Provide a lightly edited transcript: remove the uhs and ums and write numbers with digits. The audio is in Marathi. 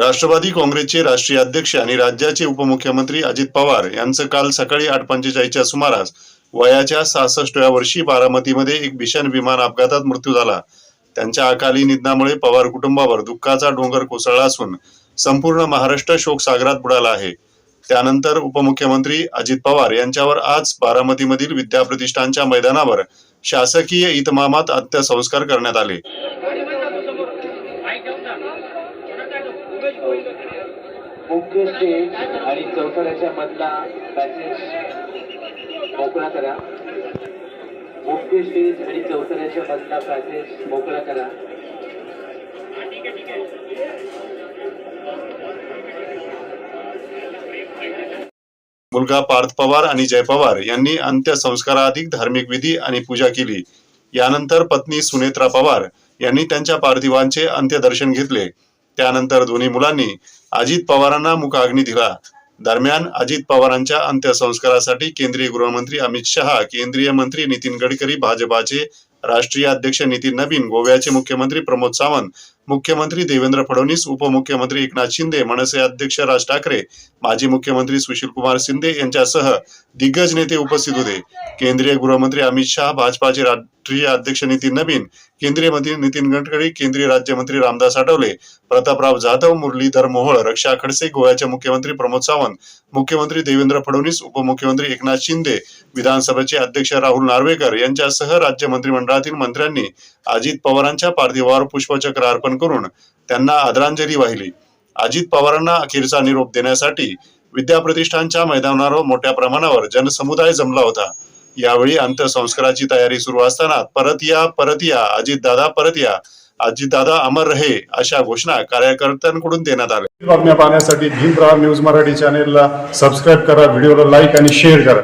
राष्ट्रवादी काँग्रेसचे राष्ट्रीय अध्यक्ष आणि राज्याचे उपमुख्यमंत्री अजित पवार यांचं काल सकाळी 8:45च्या सुमारास वयाच्या 66व्या वर्षी बारामतीमध्ये एक भीषण विमान अपघातात मृत्यू झाला। त्यांच्या अकाली निधनामुळे पवार कुटुंबावर दुःखाचा डोंगर कोसळला असून संपूर्ण महाराष्ट्र शोकसागरात बुडाला आहे। त्यानंतर उपमुख्यमंत्री अजित पवार यांच्यावर आज बारामतीमधील विद्याप्रतिष्ठानच्या मैदानावर शासकीय इतमामात अंत्यसंस्कार करण्यात आले। मुख्य स्टेज आणि चौथऱ्याच्या मधला पॅसेज मोकळा करा। मुख्य स्टेज आणि चौथऱ्याच्या मधला पॅसेज मोकळा करा। मुलगा पार्थ पवार आणि जय पवार यांनी अंत्यसंस्काराधिक धार्मिक विधी आणि पूजा केली। यानंतर पत्नी सुनेत्रा पवार यांनी त्यांच्या पार्थिवांचे अंत्यदर्शन घेतले। त्यानंतर दोन्ही मुलांनी अजित पवारांना मुखाग्नी दिला। दरम्यान अजित पवारांच्या अंत्यसंस्कारासाठी केंद्रीय गृहमंत्री अमित शहा, केंद्रीय मंत्री नितीन गडकरी, भाजपाचे राष्ट्रीय अध्यक्ष नितीन नवीन, गोव्याचे मुख्यमंत्री प्रमोद सावंत, मुख्यमंत्री देवेंद्र फडणवीस, उपमुख्यमंत्री एकनाथ शिंदे, मनसे अध्यक्ष राज ठाकरे, माजी मुख्यमंत्री सुशीलकुमार शिंदे यांच्यासह दिग्गज नेते उपस्थित होते। केंद्रीय गृहमंत्री अमित शहा, भाजपाचे राष्ट्रीय अध्यक्ष नितीन नवीन, केंद्रीय मंत्री नितीन गडकरी, केंद्रीय राज्यमंत्री रामदास आठवले, प्रतापराव जाधव, मुरलीधर मोहोळ, रक्षा खडसे, गोव्याचे मुख्यमंत्री प्रमोद सावंत, मुख्यमंत्री देवेंद्र फडणवीस, उपमुख्यमंत्री एकनाथ शिंदे, विधानसभेचे अध्यक्ष राहुल नार्वेकर यांच्यासह राज्य मंत्रिमंडळातील मंत्र्यांनी अजित पवारांच्या पार्थिवावर पुष्पचक्र अर्पण करून त्यांना आदरांजली वाहिली। अजित पवारांना अखेरचा निरोप देण्यासाठी विद्याप्रतिष्ठानच्या मैदानावर मोठ्या प्रमाणावर जनसमुदाय जमला होता। यावेळी अंत्यसंस्काराची तयारी सुरू असताना परत या अजितदादा परत या, अजितदादा अमर रहे अशा घोषणा कार्यकर्त्यांकडून देण्यात आल्या। बातम्या पाहण्यासाठी भीमप्रहार न्यूज मराठी चॅनेलला सबस्क्राईब करा, व्हिडिओला लाईक आणि शेअर करा।